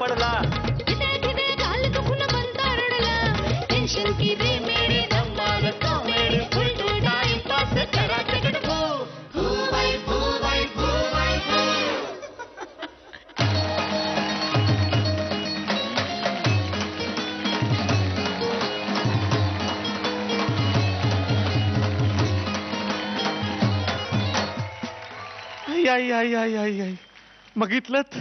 पडला, धीरे धीरे गाल दुखून बनता रडला, टेन्शन की रेमेडी धमाल कॉमेडी फुल टाइम पास करा तिकड भू भू बाई भू बाई भू बाई भू. आई आई आई आई आई बघितलंत,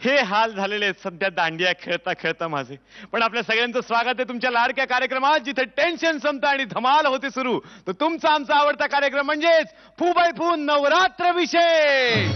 हे हाल झालेले आहेत सध्या दांडिया खेळता खेळता माझे. पण आपल्या सगळ्यांचं स्वागत आहे तुमच्या लाडक्या कार्यक्रमात, जिथे टेन्शन संपतं आणि धमाल होते सुरू. तो तुमचा आमचा आवडता कार्यक्रम म्हणजेच फू बाय फू नवरात्र विशेष.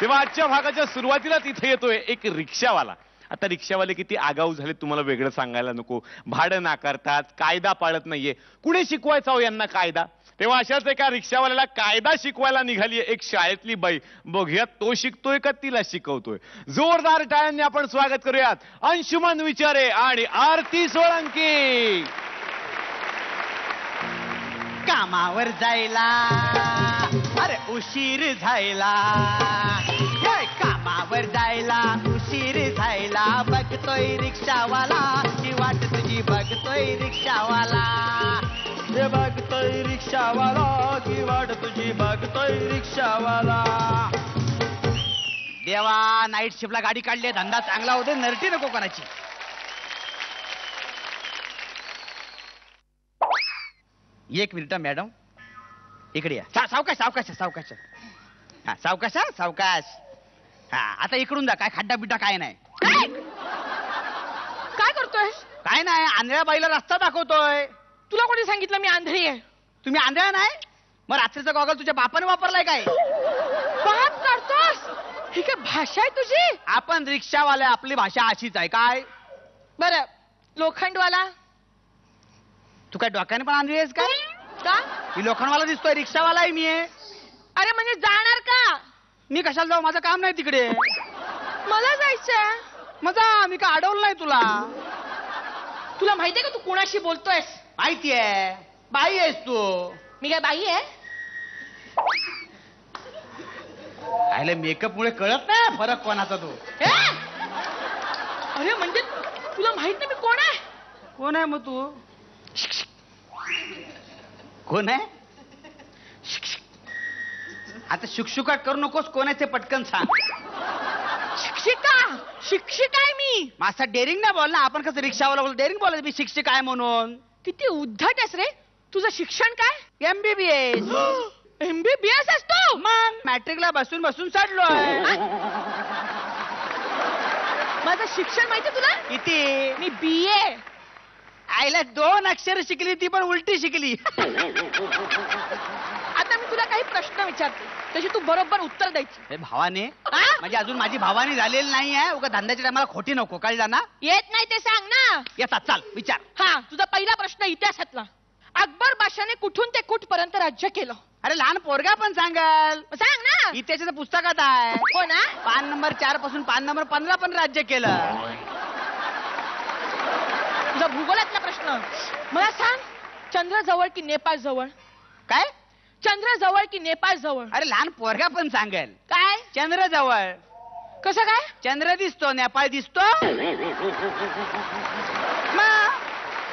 तेव्हा आजच्या भागाच्या सुरुवातीलाच इथे येतोय एक रिक्षावाला. आता रिक्षावाले किती आगाऊ झाले तुम्हाला वेगळं सांगायला नको. भाडं नाकारतात, कायदा पाळत नाहीये. कुणी शिकवायचा हो यांना कायदा? तेव्हा अशाच एका रिक्षावाल्याला कायदा शिकवायला निघाली एक शाळेतली बाई. बघूयात तो शिकतोय का तिला शिकवतोय. जोरदार टाळ्यांनी आपण स्वागत करूयात अंशुमन विचारे आणि आरती सोळंकी. कामावर जायला अरे उशीर झायला, कामावर जायला उशीर झायला, बघतोय रिक्षावाला की वाट तुझी बघतोय रिक्षावाला, हे बघतोय रिक्षावाला की वाट तुझी बघतोय रिक्षावाला. देवा नाईट शिफ्टला गाडी काढली, धंदा चांगला होते, नरटी नको कोणाची. एक मिनिट मॅडम, इकडे या. सावकाश सावकाश सावकाश. हा सावकाश सावकाश. हा आता इकडून जा, काय खड्डा बिड्डा काय नाही. काय करतोय? काय नाही, आंधळ्या बाईला रस्ता दाखवतोय. तुला कोणी सांगितलं मी आंधळी आहे? तुम्ही आंधळा नाही? मग रात्रीचा गॉगल तुझ्या बापाने वापरलाय काय? बाप काढतोस? ही काय भाषा आहे तुझी? आपण रिक्षावाले, आपली भाषा अशीच आहे. काय बरं लोखंडवाला? तू काय डोक्याने पण आंधळी आहेस काय? का? मी लोखंडवाला दिसतोय, रिक्षावाला आहे मी. अरे म्हणजे जाणार का? मी कशाला जाऊ, माझं काम नाही तिकडे. मला जायचंय. मजा, मी काय अडवलं नाही तुला. तुला माहितीये का तू कोणाशी बोलतोयस? माहितीये, बाई आहेस तू. मी काय बाई आहे? आयला मेकअप मुळे कळत नाही फरक कोणाचा तो. अरे म्हणजे तुला माहित नाही मी कोण आहे? कोण आहे मग तू? कोण आहे? आता शुकशुकाट करू नकोस, कोण आहे ते पटकन सांग. शिक्षिका. शिक्षिका आहे मी. माझा डेअरिंग नाही बोल ना. आपण कसं रिक्षावाला बोल, डेअरिंग बोलायचं मी शिक्षिका आहे म्हणून. किती उद्धट आहेस रे. तुझं शिक्षण काय? MBBS. MBBS आहेस तू? मग मॅट्रिकला बसून बसून चढलोय. माझं शिक्षण माहिती तुला? किती? मी BA. आईला 2 अक्षर शिकली, ती पण उलटी शिकली. आता मी तुला काही प्रश्न विचारते, त्याची तू बरोबर उत्तर द्यायची. हे भावाने म्हणजे अजून माझी भावानी झालेली नाही आहे. उगा धंद्याच्या टायमाला खोटी नको, कळलं ना? येत नाही ते सांग ना. येतात, चाल विचार. हा तुझा पहिला प्रश्न इतिहासातला. अकबर बादशाने कुठून ते कुठपर्यंत राज्य केलं? अरे लहान पोरगा पण सांगाल. सांग ना. इतिहासाच्या पुस्तकात आहे. हो ना? पान नंबर 4 पासून पान नंबर 15 पण राज्य केलं. तुझा भूगोलातला प्रश्न मला सांग. चंद्र जवळ की नेपाळ जवळ? काय? चंद्र जवळ की नेपाळ जवळ? अरे लहान पोरगा पण सांगेल. काय? चंद्र जवळ. कसं काय? चंद्र दिसतो, नेपाळ दिसतो.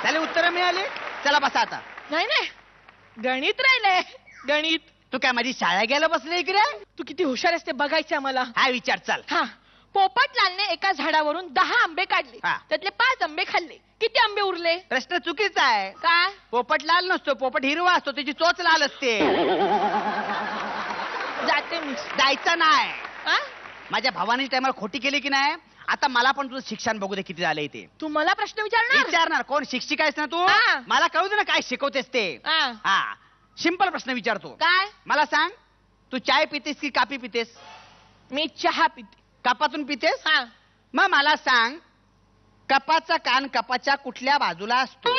त्याला उत्तर मिळाली. चला बसा आता. नाही नाही, गणित राहिलंय. गणित. तू काय माझी शाळा गेला बसले इकडे? तू किती हुशार आहेस ते बघायचं मला. हा विचार, चल. हा पोपटलालने एका झाडावरून 10 आंबे काढले, हा. त्यातले 5 आंबे खाल्ले. किती आंबे उरले? प्रश्न चुकीचा आहे. काय? पोपट लाल नसतो, पोपट हिरवा असतो, त्याची चोच लाल असते. जाते मी. जायचं नाही. हा? माझ्या भावाने टायमाला खोटी केली की नाही. आता मला पण तुझं शिक्षण बघू दे किती झालंय ते. तू मला प्रश्न विचारणार? विचारणार. कोण शिक्षिका आहेस ना तू? हा. मला कळू दे ना काय शिकवतेस ते. हा. हा सिंपल प्रश्न विचारतो. काय? मला सांग, तू चाय पितेस की कापी पितेस? मी चहा पिते. कपातून पितेस? हा. मग मला सांग, कपाचा कान कपाच्या कुठल्या बाजूला असतो?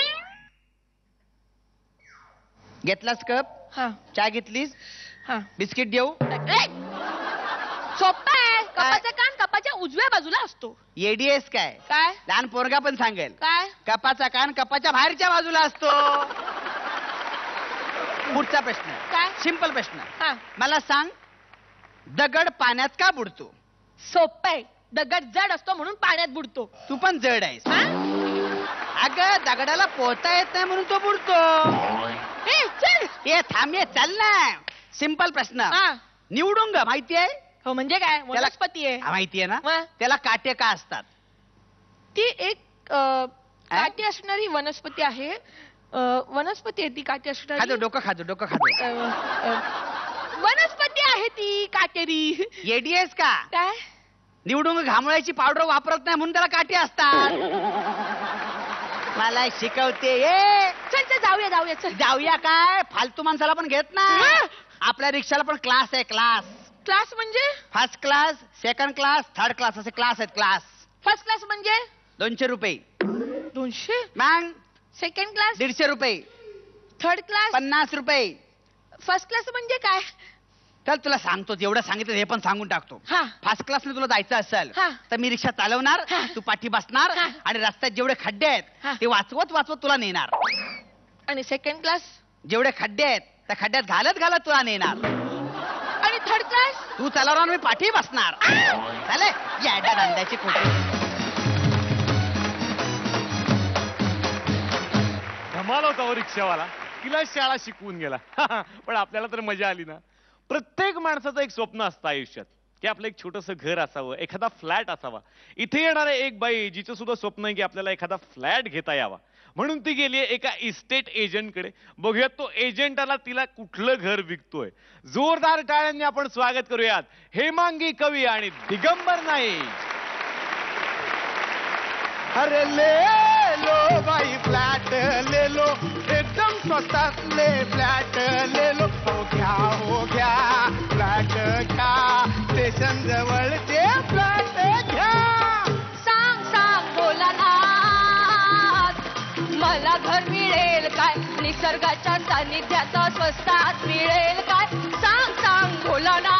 घेतलास कप? हा. चाय घेतलीस? हा. बिस्किट देऊ? सोपं आहे. कपाचा कान कपाच्या उजव्या बाजूला असतो. एडीएस काय? काय? लहान पोरगा पण सांगेल. काय? कपाचा कान कपाच्या बाहेरच्या बाजूला असतो. पुढचा प्रश्न. काय? सिंपल प्रश्न. हा. मला सांग, दगड पाण्यात का बुडतो? सोपं आहे. दगड जड असतो म्हणून पाण्यात बुडतो. तू पण जड आहेस. हा? अगं दगडाला पोहता येत नाही म्हणून तो बुडतो. ए, चल. ये थांब ये चल ना. सिंपल प्रश्न. हा. निवडुंग माहिती आहे? हो म्हणजे काय? वनस्पती आहे. माहिती आहे ना? वा. त्याला काटे का असतात? ती एक काठी असणारी वनस्पती आहे. वनस्पती आहे ती काठी खाजो असणारी. डोकं खाजो. वनस्पती आहे ती काटेरी. येडी आहेस का? काय? निवडुंग घामोळ्याची पावडर वापरत नाही म्हणून त्याला काटे असतात. मला शिकवते ये. चल चल जाऊया चल. जाऊया काय? फालतू माणसाला पण घेत नाही. आपल्या रिक्षाला पण क्लास आहे. क्लास. क्लास म्हणजे? First class, second class, third class असे क्लास आहेत. क्लास फर्स्ट क्लास म्हणजे 200 रुपये. 200. मग सेकंड क्लास? 150 रुपये. Third class? 50 रुपये. फर्स्ट क्लास म्हणजे काय? चल तुला सांगतो. जेवढं सांगितलं हे पण सांगून टाकतो. हा. फर्स्ट क्लासने तुला जायचं असेल हा. तर मी रिक्षा चालवणार, हा. तू पाठी बसणार हा. आणि रस्त्यात जेवढे खड्डे हा. आहेत ते वाचवत तुला नेणार. आणि सेकंड क्लास? जेवढे खड्डे आहेत त्या खड्ड्यात घालत तुला नेणार. आणि थर्ड क्लास? तू चालवणार मी पाठी बसणार. चालेल या धंद्याची खोटी. धमाल होता हो रिक्षावाला. तिला शाळा शिकवून गेला. पण आपल्याला तर मजा आली ना. प्रत्येक माणसाचं एक स्वप्न असतं आयुष्यात की आपलं एक छोटंसं घर असावं, एखादा फ्लॅट असावा. इथे येणारे एक बाई जिचं सुद्धा स्वप्न आहे की आपल्याला एखादा फ्लॅट घेता यावा, म्हणून ती गेली एका इस्टेट एजंटकडे. बघूयात तो एजंट आला तिला कुठलं घर विकतोय. जोरदार टाळ्यांनी आपण स्वागत करूयात हेमांगी कवी आणि दिगंबर नाईक. अरे ले लो भाई फ्लॅट ले लो, एकदम स्वस्तातले फ्लॅट ले लो. हो घ्या फ्लॅट घ्या, स्टेशन जवळचे फ्लॅट घ्या. सांग बोलाना, मला घर मिळेल काय? निसर्गाच्या सानिध्यात स्वस्तात मिळेल काय? सांग बोलाना.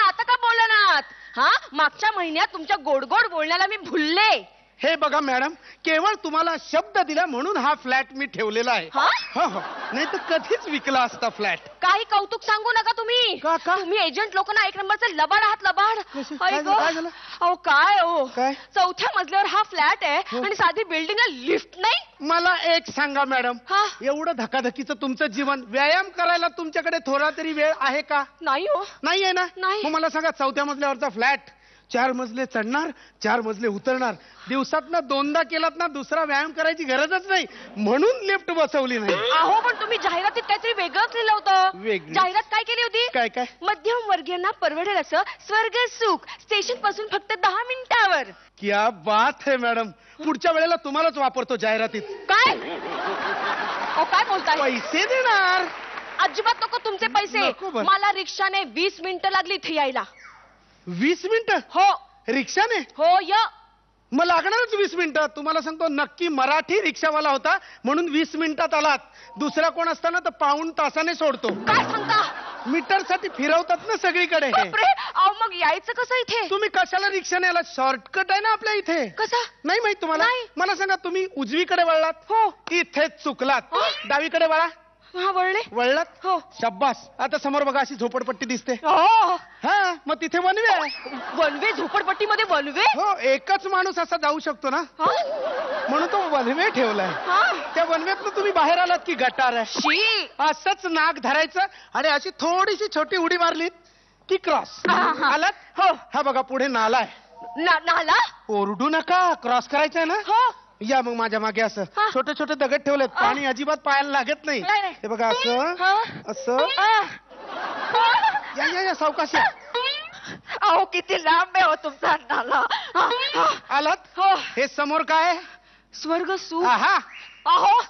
आता का बोलनात? हा, मागच्या महिन्यात तुमच्या गोड बोलण्याला मी भुलले. हे बघा मॅडम, केवळ तुम्हाला शब्द दिला म्हणून हा फ्लॅट मी ठेवलेला आहे. हा? हो, नाही तर कधीच विकला असता फ्लॅट. काही कौतुक सांगू नका तुम्ही. का? तुम्ही एजंट लोकांना एक नंबरचे लबाड आहात. लबाड. काय झालं? अहो काय हो, काय? 4थ्या मजल्यावर हा फ्लॅट आहे आणि साधी बिल्डिंगला लिफ्ट नाही. मला एक सांगा मॅडम, हा? एवढं धकाधकीचं तुमचं जीवन, व्यायाम करायला तुमच्याकडे थोडा तरी वेळ आहे का? नाही हो. नाही आहे ना? नाही. मग मला सांगा, 4थ्या मजल्यावरचा फ्लॅट, 4 मजले चढणार, 4 मजले उतरणार, दिवसातनं 2दा केलात ना, दुसरा व्यायाम करायची गरजच नाही, म्हणून लिफ्ट बसवली नाही. अहो पण तुम्ही जाहिरातीत काहीतरी वेगळंच लिहिलं होतं. वेगळं? जाहिरात काय केली होती? काय? मध्यम वर्गीयांना परवडेल असं स्वर्ग सुख, स्टेशन पासून फक्त 10 मिनिटावर. क्या बात है मॅडम, पुढच्या वेळेला तुम्हालाच वापरतो जाहिरातीत. काय? अहो काय बोलताय? पैसे देणार. अजिबात नको तुमचे पैसे. नको बरं. मला रिक्षाने 20 मिनिटं लागली इथे यायला. 20 मिनिटं? हो रिक्षाने? हो. मग लागणारच 20 मिनिटं. तुम्हाला सांगतो, नक्की मराठी रिक्षावाला होता म्हणून 20 मिनिटात आलात. दुसरा कोण असताना तर पाऊण तासाने सोडतो. काय सांगता? मीटर साठी फिरवतात ना सगळीकडे. बापरे, अहो मग यायचं कसं इथे? तुम्ही कशाला रिक्षाने आलात? शॉर्टकट आहे ना आपल्या इथे. कसा? नाही माहित तुम्हाला? नाही. मला सांगा, तुम्ही उजवीकडे वळलात? हो. इथेच चुकलात. हा? डावीकडे वळा. हा वळले. वळलात? हो. शब्बास. आता समोर बघा, अशी झोपडपट्टी दिसते. हो. हा, मग तिथे वनवे आहे. वनवे? झोपडपट्टीमध्ये वनवे? हो, एकच माणूस असा जाऊ शकतो ना, हा? म्हणून तो वनवे ठेवलाय. हा? त्या वनवेतनं तुम्ही बाहेर आलात की गटार आहे. शी. असंच नाक धरायचं आणि अशी थोडीशी छोटी उडी मारलीत की क्रॉस. हा. आलात? हो. हा बघा, पुढे नाला आहे. नाला? ओरडू नका, क्रॉस करायचंय ना. हो. या मग माझ्या मागे असं हा. छोटे छोटे दगड ठेवलेत. पाणी अजिबात पायाला लागत नाही. नाही. हे बघा, असं हा? असं. या सावकाश या. अहो किती लांब आहे हो तुमचा नाला. आलात? हो. हे समोर काय? स्वर्ग सुख. हा. अहो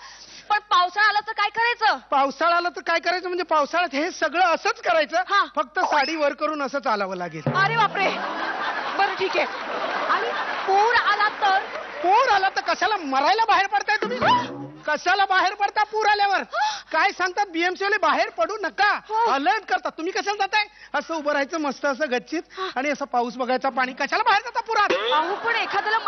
पण पावसाळा आला तर काय करायचं? पावसाळा आला तर काय करायचं म्हणजे पावसाळ्यात हे सगळं असंच करायचं. हा. फक्त साडी वर करून असं चालावं लागेल. अरे बापरे. बरं ठीक आहे. आणि पूर आला तर? पूर आला तर कशाला मरायला बाहेर पडताय तुम्ही? कशाला बाहेर पडता पूर आल्यावर? काय सांगतात बीएमसी वाले? बाहेर पडू नका, अलर्ट करतात. तुम्ही कशाला जाताय? असं उभं राहायचं मस्त असं गच्चीत आणि असं पाऊस बघायचा, पाणी. कशाला बाहेर जाता पुरात? अहो पण एखाद्याला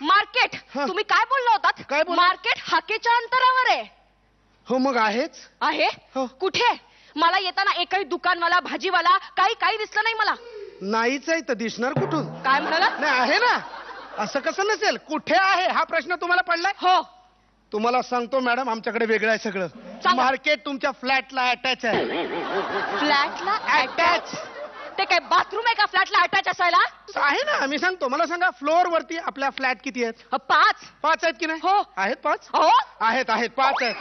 मार्केट हा. तुम्ही काय बोलला होतात? काय बोललो? मार्केट हाकेच्या अंतरावर आहे. हो, मग आहेच. आहे? हो. कुठे? मला येताना एकही दुकानवाला भाजीवाला काही दिसलं नाही मला. नाहीच आहे तर दिसणार कुठून? काय म्हणाला? नाही आहे ना. असं कसं नसेल? कुठे आहे हा प्रश्न तुम्हाला पडलाय? हो. तुम्हाला सांगतो मॅडम, आमच्याकडे वेगळं आहे सगळं. सांगा. मार्केट तुमच्या फ्लॅटला अटॅच आहे. फ्लॅटला अटॅच ते काय बाथरूम आहे का फ्लॅटला अटॅच असायला? आहे ना. मी सांगतो, मला सांगा फ्लोअर वरती आपल्या फ्लॅट किती आहेत? 5. 5 आहेत की नाही? हो. आहेत 5? हो. आहेत 5 आहेत.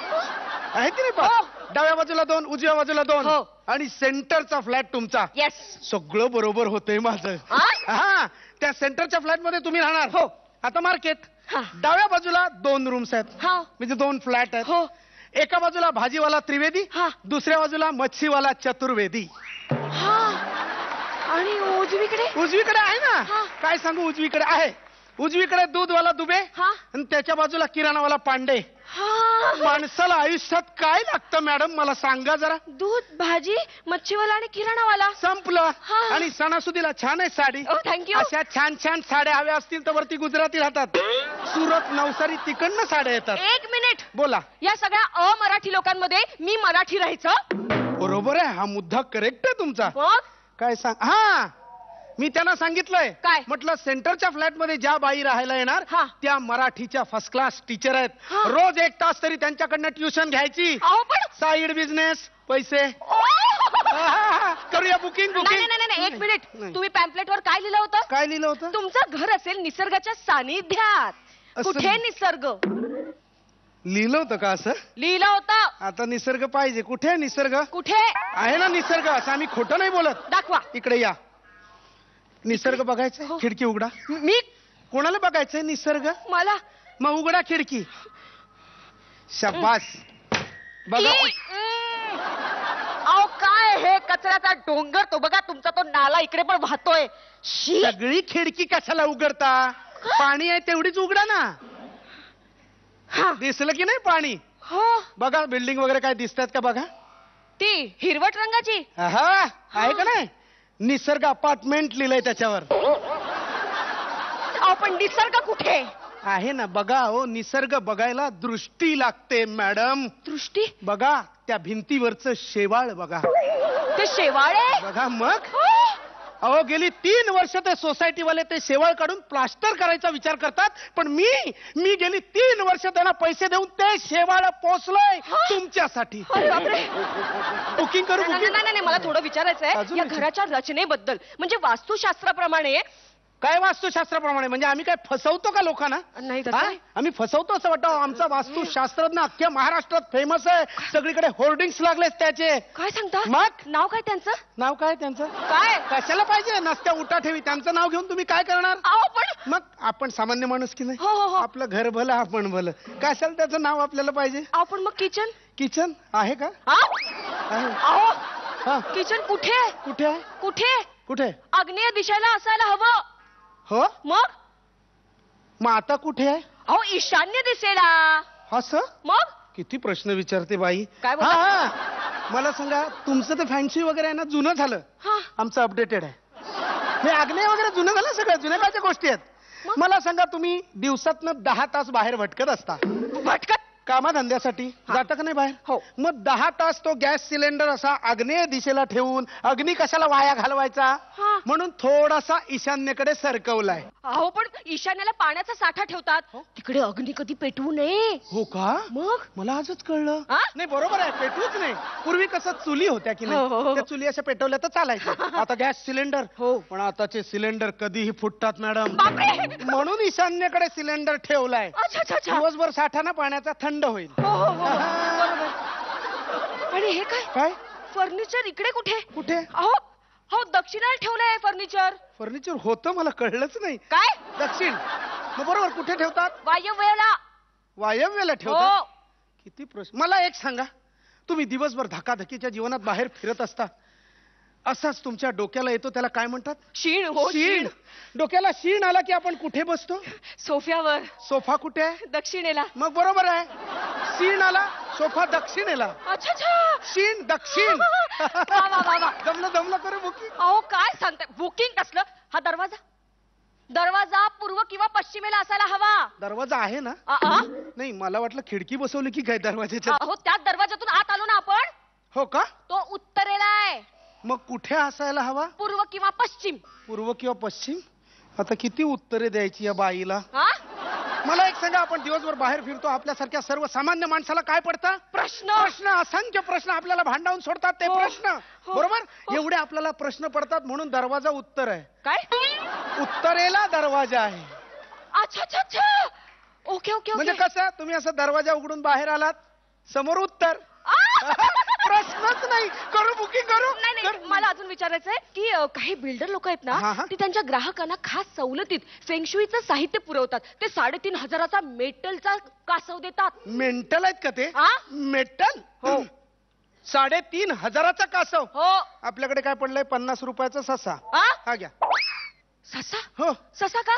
आहेत की नाही 5? हो. डाव्या बाजूला 2, उजव्या बाजूला 2 हो. आणि सेंटरचा फ्लॅट तुमचा. येस. सगळं बरोबर होतंय माझं. आ? हा, त्या सेंटरच्या फ्लॅट मध्ये तुम्ही राहणार. हो. आता मार्केट. हा. डाव्या बाजूला 2 रूम्स आहेत, हा. म्हणजे 2 फ्लॅट आहेत. हो. एका बाजूला भाजीवाला त्रिवेदी, हा. दुसऱ्या बाजूला मच्छीवाला चतुर्वेदी. हा. आणि उजवीकडे आहे हा. ना. काय सांगू, उजवीकडे आहे. उजवीकडे दूधवाला दुबे हा. आणि त्याच्या बाजूला किराणावाला पांडे. हा. माणसाला आयुष्यात काय लागतं मॅडम, मला सांगा जरा. दूध, भाजी, मच्छीवाला आणि किराणावाला. संपलं. हा. आणि सणासुदीला छान आहे साडी. थँक्यू. अशा छान छान साड्या हव्या असतील तर वरती गुजराती राहतात. सुरत, नवसारी तिकडनं साड्या येतात. 1 मिनिट. बोला. या सगळ्या अमराठी लोकांमध्ये मी मराठी राहायचं? बरोबर आहे, हा मुद्दा करेक्ट आहे तुमचा. मग काय सांग. हा, मी त्यांना सांगितलंय. काय? म्हटलं सेंटरच्या फ्लॅट मध्ये ज्या बाई राहायला येणार हा. त्या मराठीच्या फर्स्ट क्लास टीचर आहेत. हा. रोज 1 तास तरी त्यांच्याकडनं ट्युशन घ्यायची. अहो पण साईड बिझनेस, पैसे. करूया बुकिंग. नाही 1 मिनिट. नाही. तुम्ही पॅम्पलेट वर काय लिहिलं होतं? काय लिहिलं होतं? तुमचं घर असेल निसर्गाच्या सानिध्यात. असं- कुठे निसर्ग लिहिलं होतं का असं? लिहिलं होतं? आता निसर्ग पाहिजे. कुठे आहे निसर्ग? कुठे? आहे ना निसर्ग. असं आम्ही खोटं नाही बोलत. दाखवा. इकडे या. निसर्ग बघायचंय? हो. खिडकी उघडा. मी कोणाला बघायचंय निसर्ग? मला मग उघडा खिडकी. शाबास. बघा. अहो काय हे कचऱ्याचा डोंगर, तो बघा तुमचा तो नाला इकडे पण वाहतोय. शी. सगळी खिडकी कशाला उघडता? पाणी आहे तेवढीच उघडा ना. हा. दिसलं की नाही पाणी? हो. बघा बिल्डिंग वगैरे काय दिसतात का बघा. ती हिरवट रंगाची. हा, आहे का नाही? निसर्ग अपार्टमेंट लिहिलंय त्याच्यावर. अहो पण निसर्ग कुठे? आहे ना. बघा हो, निसर्ग बघायला दृष्टी लागते मॅडम. दृष्टी? बघा त्या भिंतीवरचं शेवाळ बघा. ते शेवाळे? बघा मग. हो. अहो गेली 3 वर्ष ते सोसायटीवाले ते शेवाळ काढून प्लास्टर करायचा विचार करतात, पण मी गेली 3 वर्ष त्यांना पैसे देऊन ते शेवाळ पोचलोय तुमच्यासाठी. अरे बापरे. बुकिंग करू. नाही बुकिंग. नाही, मला थोडं विचारायचंय अजून या विचार. घराच्या रचनेबद्दल. म्हणजे वास्तुशास्त्राप्रमाणे. काय वास्तुशास्त्राप्रमाणे म्हणजे आम्ही काय फसवतो का लोकांना? नाही तसं हा? नाही. आम्ही फसवतो असं वाटतं? आमचा वास्तुशास्त्रज्ञ अख्ख्या महाराष्ट्रात फेमस आहे. सगळीकडे होर्डिंग्स लागलेत त्याचे. काय सांगता? मग? नाव काय त्यांचं? नाव काय त्यांचं? काय? कशाला पाहिजे? नसत्या उठा ठेवी त्यांचं नाव घेऊन तुम्ही काय करणार? अहो पण मग आपण सामान्य माणूस की नाही? हो हो हो. आपलं घर भलं आपण भलं. कशाला त्याचं नाव आपल्याला पाहिजे? अहो पण मग किचन? किचन आहे का? हा? आहे. अहो हा. किचन कुठे? कुठे आहे? कुठे? कुठे? आग्नेय दिशेला असायला हवं. हो. मग आता कुठे आहे? अहो ईशान्य दिशेला. असं मग किती प्रश्न विचारते बाई. काय बोलता? हा, हा. मला सांगा, तुमचं तर फॅन्सी वगैरे आहे ना, जुनं झालं. हा. आमचं अपडेटेड आहे. हे आग्नेय वगैरे जुनं झालं, सगळं जुन्या काळच्या गोष्टी आहेत. मग? मला सांगा, तुम्ही दिवसातनं 10 तास बाहेर भटकत असता भटकत. कामाधंद्यासाठी. जाता का नाही बाहेर? हो. मग 10 तास तो गॅस सिलेंडर असा आग्नेय दिशेला ठेवून अग्नी कशाला वाया घालवायचा? हा. म्हणून थोडासा ईशान्येकडे सरकवलाय. अहो पण ईशान्याला पाण्याचा साठा ठेवतात. तिकडे अग्नी कधी पेटवू नये. हो का? मग मला आजच कळलं. हा? नाही बरोबर आहे, पेटवूच नाही. पूर्वी कसं चुली होत्या की हो, हो, नाही, हो. त्या चुली अशा पेटवल्या तर चालायचं. आता गॅस सिलेंडर. हो. पण आताचे सिलेंडर कधीही फुटतात मॅडम. बापरे. म्हणून ईशान्येकडे सिलेंडर ठेवलाय. अच्छा अच्छा अच्छा. दिवसभर साठा ना पाण्याचा थंड होईल. हो हो हो बरोबर. आणि हे काय? काय? फर्निचर इकडे कुठे? कुठे? अहो हो दक्षिणाला ठेवलंय फर्निचर. फर्निचर होतं, मला कळलंच नाही. काय? दक्षिण. मग बरोबर कुठे ठेवतात? वायव्येला. वायव्याला ठेवतात. हो. किती प्रश्न. मला एक सांगा, तुम्ही दिवसभर धकाधकीच्या जीवनात बाहेर फिरत असता, असाच तुमच्या डोक्याला येतो त्याला काय म्हणतात? शीण. हो शीण. डोक्याला शीण आला की आपण कुठे बसतो? सोफ्यावर. सोफा कुठे आहे? दक्षिणेला. मग बरोबर आहे. शीण आला, सोफा दक्षिणेला. अच्छा अच्छा. शीण दक्षिण. वा वा वा वा. जमलं करू बुकिंग. अहो काय सांगताय? बुकिंग कसलं? हा दरवाजा पूर्व किंवा पश्चिमेला असायला हवा. दरवाजा आहे ना? नाही, मला वाटलं खिडकी बसवली की काय दरवाजाच्या. अहो त्याच दरवाजातून आत आलो ना आपण. हो का? तो उत्तरेला आहे. मग कुठे असायला हवा? पूर्व किंवा पश्चिम. पूर्व किंवा पश्चिम? आता किती उत्तरे द्यायची या बाईला? हा? मला एक सांगा, आपण दिवसभर बाहेर फिरतो, आपल्यासारख्या सर्वसामान्य माणसाला काय पडतं? प्रश्न. असंख्य प्रश्न आपल्याला भांडावून सोडतात ते हो. प्रश्न. हो. बरोबर? हो. एवढे आपल्याला प्रश्न पडतात म्हणून दरवाजा उत्तर आहे. काय? उत्तरेला दरवाजा आहे. अच्छा अच्छा अच्छा. ओके ओके म्हणजे ओके. कसं, तुम्ही असं दरवाजा उघडून बाहेर आलात, समोर उत्तर. आ! प्रश्नच नाही. करू बुकिंग करू. नाही नाही, मला अजून विचारायचंय की काही बिल्डर लोक आहेत हा, ना, हा. ते त्यांच्या ग्राहकांना खास सवलतीत फेंगशुईचं साहित्य पुरवतात. ते 3,500चा मेटलचा कासव देतात. मेंटल आहेत का ते? हा? मेटल? हो. 3,500चा कासव. हो. आपल्याकडे काय पडलंय? 50 रुपयाचा ससा. आ? हा घ्या. ससा? हो. ससा का?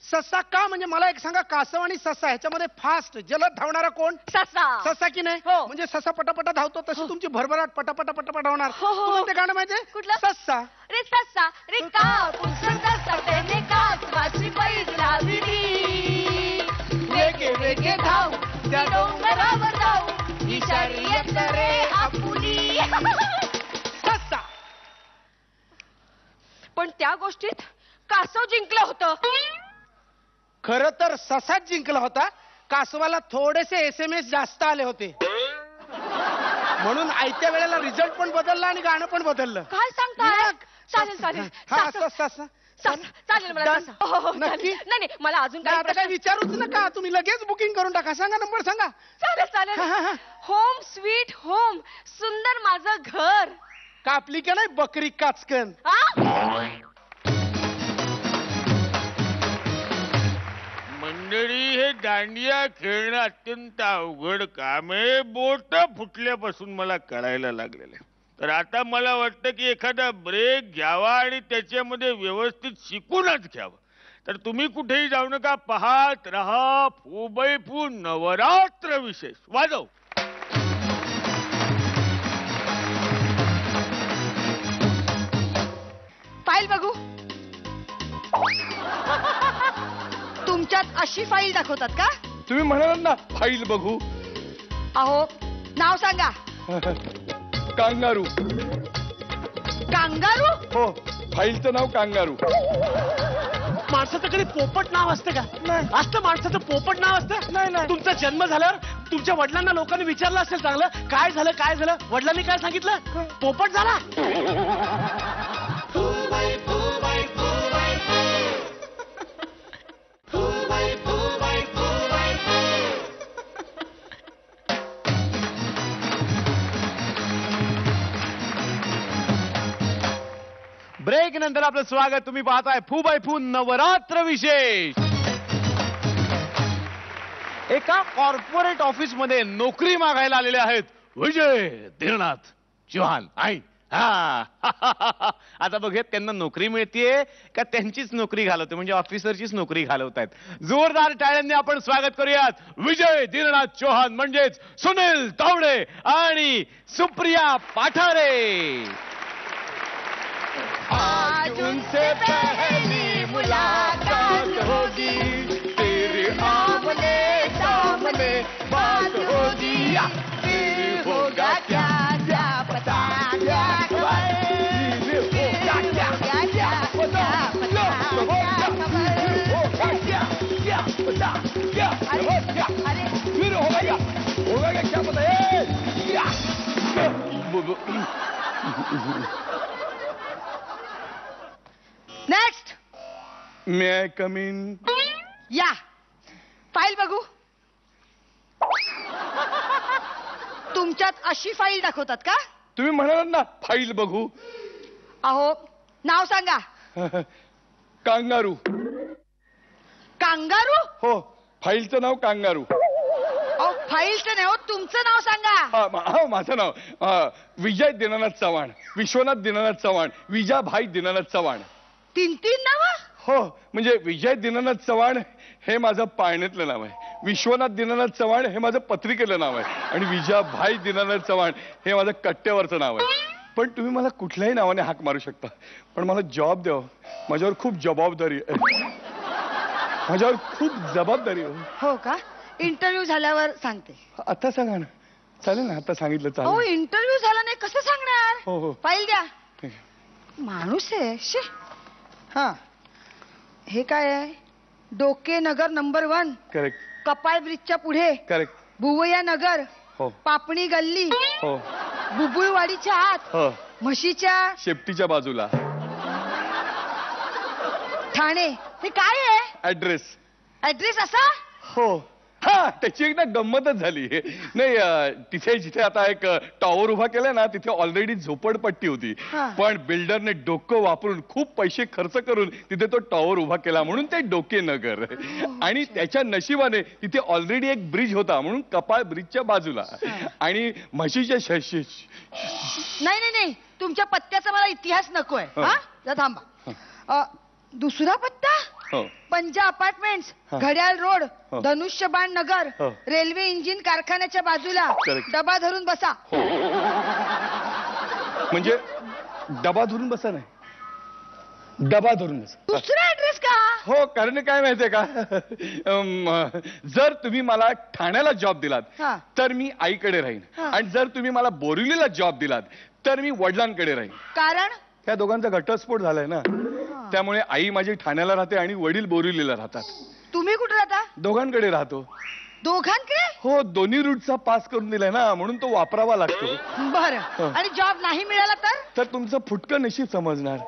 ससा का? म्हणजे मला एक सांगा, कासव आणि ससा ह्याच्यामध्ये फास्ट जलद धावणारा कोण? ससा. ससा की नाही? हो. म्हणजे ससा पटापटा धावतो तशी तुमची भरभराट पटापटा पटापट धावणार. हो, हो, हो. तुम्हाला ते गाणं माहितीये? कुठलं? ससा. रे ससा रे कापूस ससा त्याने कासवाची पैज लावली. वेगे वेगे धाव त्या डोंगरावर जाऊ ही शर्यत रे आपुली. ससा. पण त्या गोष्टीत कासव जिंकलं होतं. खर तर ससाच जिंकला होता. कासवाला थोडेसे SMS जास्त आले होते, म्हणून आयत्या वेळेला रिझल्ट पण बदलला आणि गाणं पण बदललं. काय सांगताय? मग. चालेल चालेल. हा, ससा. ससा. ससा. चालेल मला Done. ससा. हो, हो, नक्की? चालेल. नाही नाही, मला अजून नाही, काही आता काय प्रश्न. विचारूच नका, तुम्ही लगेच बुकिंग करून टाका. सांगा नंबर सांगा. चालेल चालेल. हा, हा, हा. होम स्वीट होम, सुंदर माझं घर. कापली का नाही बकरी काचकन? हा? मंडळी, हे दांडिया खेळणं अत्यंत अवघड काम आहे. बोट फुटल्यापासून मला कळायला लागलेलं आहे. तर आता मला वाटतं की एखादा ब्रेक घ्यावा आणि त्याच्यामध्ये व्यवस्थित शिकूनच घ्यावं. तर तुम्ही कुठेही जाऊ नका, पाहत रहा फुबई फू नवरात्र विशेष. वाजव. फाईल बघू. तुमच्यात अशी फाईल दाखवतात का? तुम्ही म्हणाल ना फाईल बघू. अहो, नाव सांगा. कांगारू. कांगारू? हो, फाईलचं नाव कांगारू. माणसाचं कधी पोपट नाव असतं का? असतं माणसाचं पोपट नाव असतं? नाही. तुमचा जन्म झाल्यावर तुमच्या वडिलांना लोकांनी विचारलं असेल, चांगलं काय झालं? वडिलांनी काय सांगितलं? पोपट झाला. ब्रेक नंतर आपलं स्वागत. तुम्ही पाहताय फू बाय फू नवरात्र विशेष. एका कॉर्पोरेट ऑफिस मध्ये नोकरी मागायला आलेले आहेत विजय धीरनाथ चौहान. आई हा आता बघूयात त्यांना नोकरी मिळतीये का त्यांचीच नोकरी घालवते, म्हणजे ऑफिसरचीच नोकरी घालवतायत. जोरदार टाळ्यांनी आपण स्वागत करूयात विजय धीरनाथ चौहान म्हणजेच सुनील तावडे आणि सुप्रिया पाठारे. आज उनसे पहली मुलाकात होगी, तेरे आमने सामने बात होगी, फिर होगा क्या क्या पता क्या खबर, फिर होगा क्या पता क्या खबर. अरे फिर होगा क्या पता. Next. May I come in? या फाईल बघू. तुमच्यात अशी फाईल दाखवतात का? तुम्ही म्हणाल ना फाईल बघू. अहो, नाव सांगा. कांगारू. कांगारू? हो, फाईलचं नाव कांगारू. अहो, फाईलचं नाही हो, तुमचं नाव सांगा. माझं नाव विजय दीनानाथ चव्हाण, विश्वनाथ दीनानाथ चव्हाण, विजाभाई दीनानाथ चव्हाण. 3 नाव? हो, म्हणजे विजय दीनानाथ चव्हाण हे माझं पाळण्यातलं नाव आहे, विश्वनाथ दीनानाथ चव्हाण हे माझं पत्रिकेतलं नाव आहे, आणि विजाभाई दीनानाथ चव्हाण हे माझं कट्ट्यावरचं नाव आहे. पण तुम्ही मला कुठल्याही नावाने हाक मारू शकता, पण मला जॉब द्यावं. माझ्यावर खूप जबाबदारी आहे. माझ्यावर खूप जबाबदारी आहे. हो का? इंटरव्ह्यू झाल्यावर सांगते. आता सांगा ना. चालेल ना आता सांगितलं अहो चालेल इंटरव्ह्यू झाला नाही कसं सांगणार हो हो फाईल द्या ठीक आहे. माणूस आहे शे हा हे काय आहे डोके नगर नंबर 1 करेक्ट कपाळ ब्रिजच्या पुढे करेक्ट भुवया नगर हो पापणी गल्ली हो बुबुळवाडीच्या आत हो म्हशीच्या शेपटीच्या बाजूला ठाणे हे काय आहे ऍड्रेस ऍड्रेस असा हो हा त्याची एक ना गंमतच झाली नाही तिथे जिथे आता एक टॉवर उभा केलाय ना तिथे ऑलरेडी झोपडपट्टी होती हा. पण बिल्डरने डोकं वापरून खूप पैसे खर्च करून तिथे तो टॉवर उभा केला म्हणून ते डोके नगर आणि त्याच्या नशिबाने तिथे ऑलरेडी एक ब्रिज होता म्हणून कपाळ ब्रिजच्या बाजूला आणि म्हशीच्या नाही नाही नाही तुमच्या पत्त्याचा मला इतिहास नकोय हो. हा जरा थांबा दुसरा पत्ता हो पंजा अपार्टमेंट्स हा. घड्याळ रोड हो. धनुष्यबाण नगर हो. रेल्वे इंजिन कारखान्याच्या बाजूला Correct. डबा धरून बसा हो म्हणजे डबा धरून बसा नाही डबा धरून बसा दुसरा ऍड्रेस का हो कारण काय माहितीये का जर तुम्ही मला ठाण्याला जॉब दिलात हा. तर मी आईकडे राहीन हा. आणि जर तुम्ही मला बोरिवलीला जॉब दिलात तर मी वडिलांकडे राहीन कारण त्या दोघांचा घटस्फोट झालाय ना त्यामुळे आई माझी ठाण्याला राहते आणि वडील बोरिवलीला राहतात तुम्ही कुठे राहता दोघांकडे राहतो दोघांकडे हो दोन्ही रूटचा पास करून दिलाय ना म्हणून तो वापरावा लागतो बरं आणि जॉब नाही मिळाला तर तुमचं फुटकं नशीब समजणार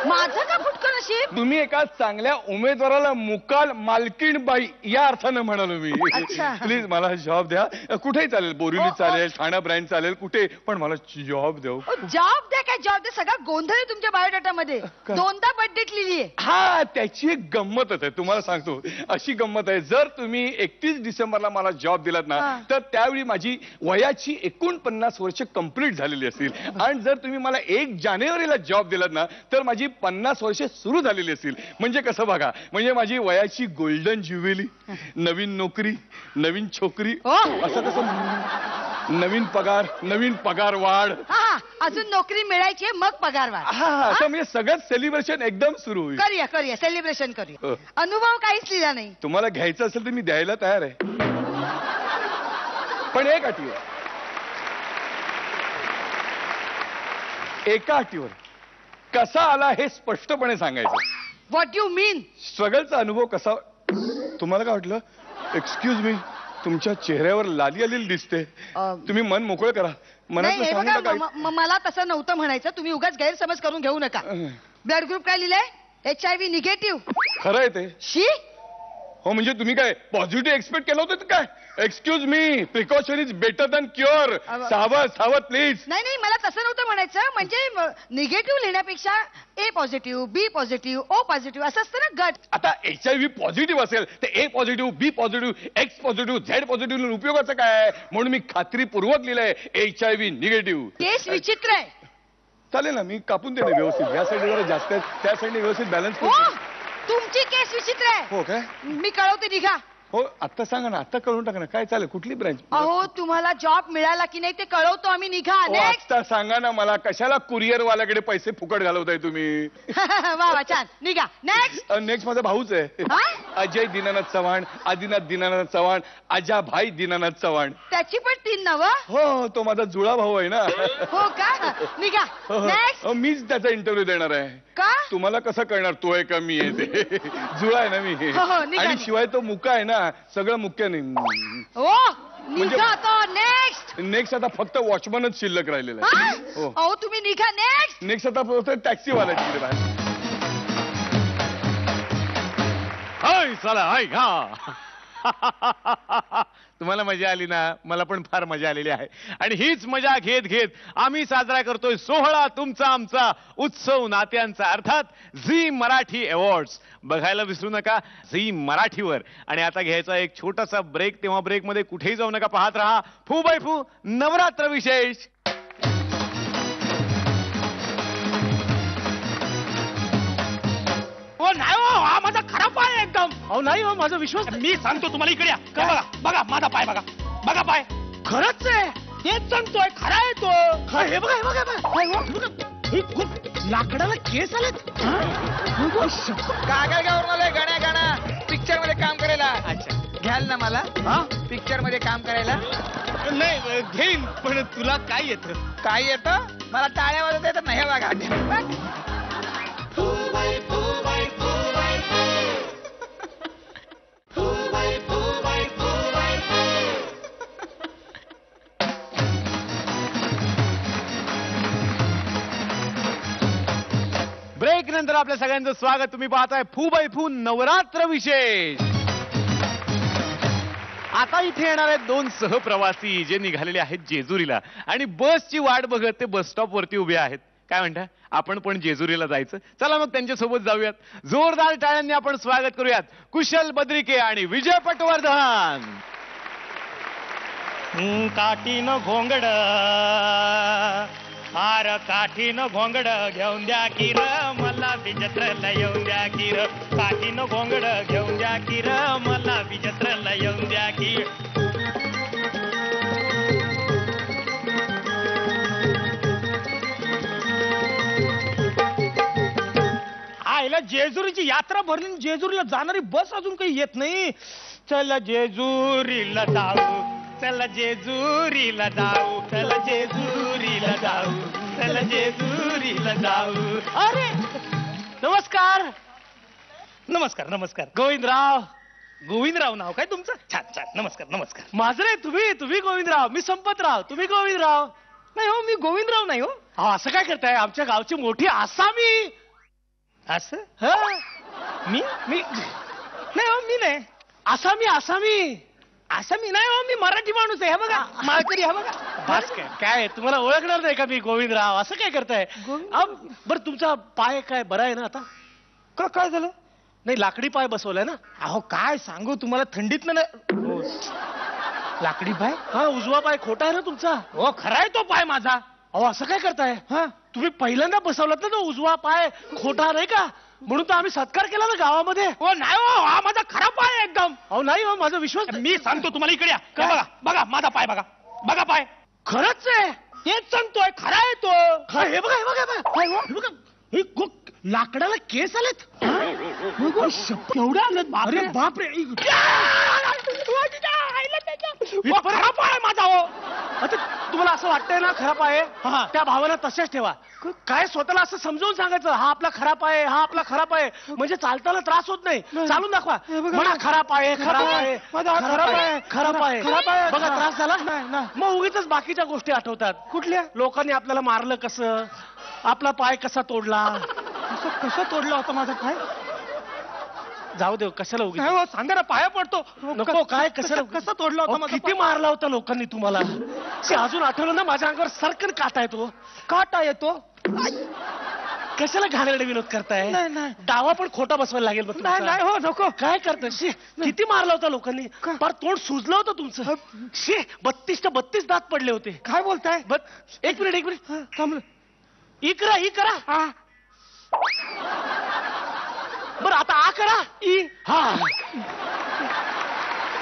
माझं का फुटकं नशीब तुम्ही एका चांगल्या उमेदवाराला मुकाल मालकीण बाई या अर्थानं म्हणालो मी अच्छा. प्लीज मला जॉब द्या कुठेही चालेल बोरिवली हो, चालेल ठाणा ब्रँच चालेल कुठे पण मला जॉब द्या जॉब द्या काय जॉब द्या सगळा गोंधळ आहे तुमच्या बायोडाटा मध्ये काय? 2दा बर्थडेट लिहिली आहे हा त्याची एक गंमतच आहे तुम्हाला सांगतो अशी गंमत आहे जर तुम्ही 31 डिसेंबरला मला जॉब दिलात ना हा. तर त्यावेळी माझी वयाची 49 वर्ष कंप्लीट झालेली असतील आणि जर तुम्ही मला 1 जानेवारीला जॉब दिलात ना तर माझी 50 वर्ष सुरू झालेली असतील म्हणजे कसं बघा म्हणजे माझी वयाची गोल्डन ज्युबिली नवीन नोकरी नवीन छोकरी हो. असं कसं नवीन पगार वाढ हा अजून नोकरी मिळायची आहे, मग पगार वाढ हा असं म्हणजे सगळंच सेलिब्रेशन एकदम सुरू होईल करूया सेलिब्रेशन करूया हो. अनुभव काहीच लिहिला नाही तुम्हाला घ्यायचं असेल तर मी द्यायला तयार आहे पण एक अटीवर एका अटीवर कसा आला हे स्पष्टपणे सांगायचं व्हॉट यू मीन स्ट्रगलचा अनुभव कसा तुम्हाला काय वाटलं एक्सक्यूज मी तुमच्या चेहऱ्यावर लाली आलेली दिसते तुम्ही मन मोकळं करा नाही मनातलं हे सांगू बघा नका मला तसं नव्हतं म्हणायचं तुम्ही उगाच गैरसमज करून घेऊ नका ब्लड ग्रुप काय लिहिलंय HIV निगेटिव्ह खरं आहे ते शी हो म्हणजे तुम्ही काय पॉझिटिव्ह एक्सपेक्ट केलं होतं काय excuse me precaution is better than cure सावध प्लीज नाही मला तसं नव्हतं म्हणायचं म्हणजे निगेटिव्ह लिहिण्यापेक्षा A positive B positive O positive असं असतं ना गट आता HIV पॉझिटिव्ह असेल तर A positive B positive X positive Z positive उपयोगाचं काय म्हणून मी खात्रीपूर्वक लिहिलंय HIV निगेटिव्ह केस विचित्र आहे चालेल ना मी कापून देणे व्यवस्थित या साईड जरा जास्त आहे त्या साईडने व्यवस्थित बॅलन्स हो तुमची केस विचित्र आहे हो काय मी कळवते निघा हो आता सांगा ना आता कळून टाका ना काय चालेल कुठली ब्रँच अहो तुम्हाला जॉब मिळाला की नाही ते कळवतो आम्ही निघा नेक्स्ट आता सांगा ना मला कशाला कुरिअर वाल्याकडे पैसे फुकट घालवताय तुम्ही वा छान निघा नेक्स्ट माझा भाऊच आहे हा? अजय दीनानाथ चव्हाण आदिनाथ दीनानाथ चव्हाण अजाभाई दीनानाथ चव्हाण त्याची पण 3 नावं हो तो माझा जुळा भाऊ आहे ना हो का निघा नेक्स्ट मीच त्याचा इंटरव्ह्यू देणार आहे का तुम्हाला कसं कळणार तो आहे का मी आहे ते जुळा आहे ना मी हो, निघा, आणि निघा. शिवाय तो मुका आहे ना सगळं मुख्य नाही हो निघा तो नेक्स्ट नेक्स्ट आता फक्त वॉचमनच शिल्लक राहिलेला आहे हो अहो तुम्ही निघा नेक्स्ट नेक्स्ट आता फक्त टॅक्सीवाला तिकडे बाहेर हाय चला हाय घा तुम्हाला मजा आली ना मला पण फार मजा आलेली आहे आणि हीच मजा घेत घेत आम्ही साजरा करतोय सोहळा तुमचा आमचा उत्सव नात्यांचा अर्थात झी मराठी अवॉर्ड्स बघायला विसरू नका झी मराठीवर आणि आता घ्यायचा एक छोटासा ब्रेक तेव्हा ब्रेकमध्ये कुठेही जाऊ नका पाहत रहा फू बाय फू नवरात्र विशेष हो नाही हो हा माझा खराब पाय आहे एकदम अहो नाही हो माझा विश्वास मी सांगतो तुम्हाला इकडे या बघा बघा माझा पाय बघा पाय खरंच आहे तेच सांगतोय खरा आहे तो हे बघा लाकडाला केस आलेत कागल गावरून आलोय गाण्या पिक्चर मध्ये काम करायला अच्छा घ्याल ना मला हा पिक्चर मध्ये काम करायला? नाही घेईन, पण तुला काय येतं? काय येतं? मला टाळ्या वाजवता येतात नाही बघा. ब्रेक नंतर आपल्या सगळ्यांचं स्वागत. तुम्ही पाहताय फू बाय फू नवरात्र विशेष. आता इथे येणार आहेत दोन सहप्रवासी जे निघालेले आहेत जेजुरीला आणि बसची वाट बघत ते बस स्टॉप वरती उभे आहेत. काय म्हणता, आपण पण जेजुरीला जायचं? चला मग त्यांच्यासोबत जाऊयात. जोरदार टाळ्यांनी आपण स्वागत करूयात कुशल बद्रिके आणि विजय पटवर्धन. काठीनं घोंगड हार काठीनं घोंगड घेऊन द्या किर मला विजत्रला येऊन द्या किर. काठीनं घोंगड घेऊन द्या किर मला विजत्रला येऊन द्या किर. आईला जेजुरीची यात्रा भरली, जेजुरीला जाणारी बस अजून काही येत नाही. चला जेजुरीला जाऊ, चला जेजुरीला जाऊ, चला जेजुरीला जाऊ, चला जेजुरीला जाऊ. अरे नमस्कार नमस्कार नमस्कार. गोविंदराव. गोविंदराव नाव काय तुमचं? छान छान. नमस्कार नमस्कार. माझं रे, तुम्ही गोविंदराव, मी संपतराव, तुम्ही गोविंदराव. नाही हो, मी गोविंदराव नाही हो. असं काय करताय? आमच्या गावची मोठी आसामी. असं मी नाही हो, मी नाही आसामी. आसामी नाही हो, मी मराठी माणूस आहे. हे बघा माळकरी. हे बघा बस. काय तुम्हाला ओळखणार नाही का मी गोविंदराव? असं काय करताय? बरं तुमचा पाय काय बरा आहे ना आता? का काय झालं? नाही लाकडी पाय बसवलाय ना. अहो काय सांगू तुम्हाला, थंडीत ना. लाकडी पाय? हा, उजवा पाय खोटा आहे ना तुमचा? हो खरा आहे तो पाय माझा. अहो असं काय करताय? हा, तुम्ही पहिल्यांदा बसवलात ना तो उजवा पाय खोटा नाही का, म्हणून तर आम्ही सत्कार केला ना गावामध्ये. हो नाही हो, हा माझा खरा पाय आहे एकदम. अहो नाही हो, माझा विश्वास. मी सांगतो तुम्हाला, इकडे या. बघा बघा माझा पाय, बघा बघा पाय. खरंच आहे, तेच सांगतोय, खरा आहे तो. हे बघा हे बघा हे बघा, हे लाकडाला केस आलेत. एवढे आलेत? अरे बापरे. खरा पाय माझा हो. आता तुम्हाला असं वाटतंय ना खरा पाय, त्या भावना तशाच ठेवा. काय स्वतःला असं समजावून सांगायचं, हा आपला खरा पाय, हा आपला खरा पाय, म्हणजे चालताना त्रास होत नाही. चालून दाखवा. म्हणा खरा पाय, खरा पाय, खरा पाय, खरा पाय. बघा त्रास झाला मग उगीच बाकीच्या गोष्टी आठवतात. कुठल्या? लोकांनी आपल्याला मारलं कसं, आपला पाय कसा तोडला. कसं तोडला होता माझा पाय? जाऊ देव, कशाला उगीच सांगा ना, पाया पडतो. नको. काय कसं तोडला होता? किती मारला होता लोकांनी तुम्हाला. अजून आठवलं ना, माझ्या अंगावर सरकन काटा येतो. काटा येतो? कशाला घाणेरडे विनोद करताय? डावा पण खोटा बसवायला लागेल. नाही हो, नको. काय करताय? किती मारला होता लोकांनी, पर तोंड सुजलं होतं तुमचं. 32 दात पडले होते. काय बोलताय? एक मिनिट थांबलं. ई करा. बरं आता आ करा. हा.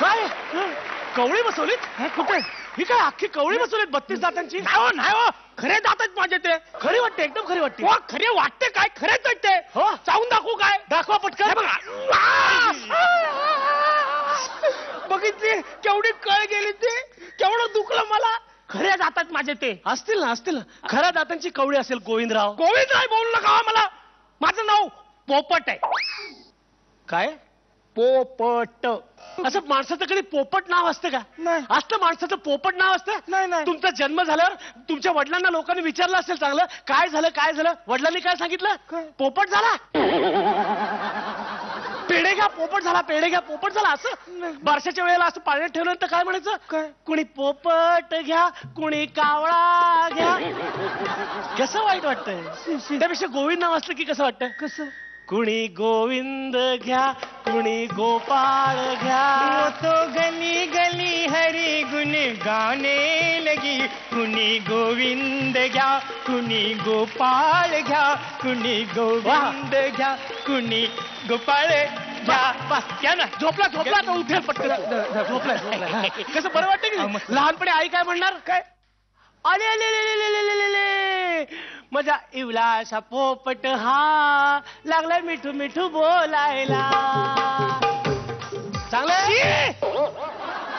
काय कवळी बसवलीत? कुठे? ही काय अख्खी कवळी बसवलीत 32 दातांची? नाही हो, खरे दात आहेत माझे ते. खरी वाटते, एकदम खरी वाटते. हो खरे वाटते. काय खरेच वाटते? हो, चावून दाखवू काय? दाखवा पटकन. बघितली केवढी कळ गेली ती, केवढं दुखलं मला. खऱ्या दातात माझे ते. असतील ना. खऱ्या दातांची कवळी असेल. गोविंदराव बोलू नका मला. माझं नाव पोपट आहे. काय पोपट? असं माणसाचं कधी पोपट नाव असतं का? नाही. असतं माणसाचं पोपट नाव असतं? नाही. तुमचा जन्म झाल्यावर तुमच्या वडिलांना लोकांनी विचारलं असेल चांगलं, काय झालं? वडिलांनी काय सांगितलं? पोपट झाला. पेढे घ्या पोपट झाला. असं बारशाच्या वेळेला असं पाण्यात ठेवल्यानंतर काय म्हणायचं? काय? कुणी पोपट घ्या, कुणी कावळा घ्या. कसं वाईट वाटतंय? त्यापेक्षा गोविंद नाव असलं की कसं वाटतंय? कसं? कुणी गोविंद घ्या, कुणी गोपाळ घ्या. तो गली गली हरी गुण गाणे लगी. कुणी गोविंद घ्या, कुणी गोपाळ घ्या, कुणी गोविंद घ्या, कुणी गोपाळ घ्या. बस घ्या ना. झोपला तर उठेल पटकन. झोपला. कसं बरं वाटतं की? लहानपणी आई काय म्हणणार? काय? अले माझा इवलासा पोपट हा लागलाय मिठू बोलायला. चांगलं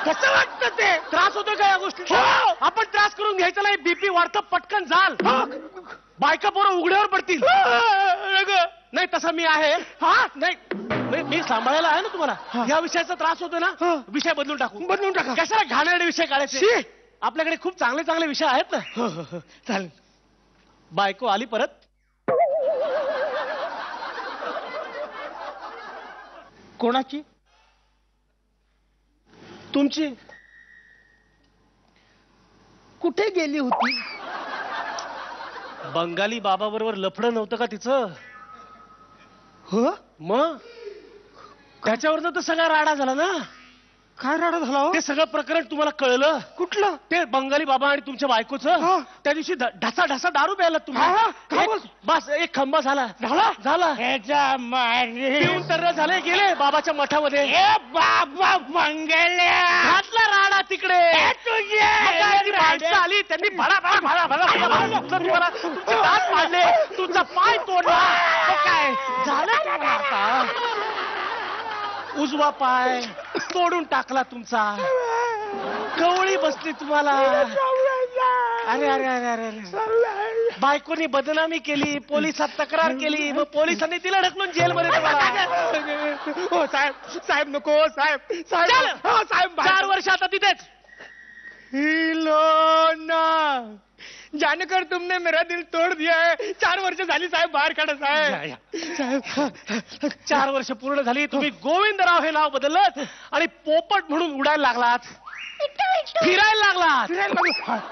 कसं वाटतं ते? त्रास होतोय का या गोष्टी? आपण त्रास करून घ्यायचा नाही. बीपी वाढतं पटकन जाल. बायका पोरं उघड्यावर पडतील. नाही तसं मी आहे. मी सांभाळायला आहे ना तुम्हाला. या विषयाचा त्रास होतो ना, विषय बदलून टाका. कशाला घाणेरडे विषय काढायचे? आपल्याकडे खूप चांगले चांगले विषय आहेत ना. चालेल. बायको आली परत. कोणाची? तुमची. कुठे गेली होती? बंगाली बाबा बरोबर लफडं नव्हतं का तिचं? हो. मग त्याच्यावरनं तर सगळा राडा झाला ना. काय राडा झाला हो? ते सगळं प्रकरण तुम्हाला कळलं? कुठलं? ते बंगाली बाबा आणि तुमच्या बायकोचं. त्या दिवशी ढसा ढसा दारू प्यायला तुम्ही. बस एक खंबा झाला. पिऊन तर झाले, गेले बाबाच्या मठामध्ये. बाबा मंगल्या घातला राडा तिकडे. ती माणसं आली, त्यांनी तुम्हाला तुमचे दात पाडले, तुमचा पाय तोडला. काय झालं तुम्हाला आता? उजवा पाय तोडून टाकला तुमचा. कवळी बसली तुम्हाला. अरे अरे अरे अरे अरे. बायकोनी बदनामी केली, पोलिसात तक्रार केली, मग पोलिसांनी तिला ढकलून जेलमध्ये ठेवला. हो साहेब नको साहेब. साहेब 4 वर्ष आता तिथेच. जानकर तुमने मेरा दिल तोड़ दिया है. 4 वर्ष झाली साहेब, बाहेर काढा साहेब. 4 वर्ष पूर्ण झाली. तुम्ही गोविंदराव हे नाव बदललं आणि पोपट म्हणून उडायला लागलात, फिरायला लागलात.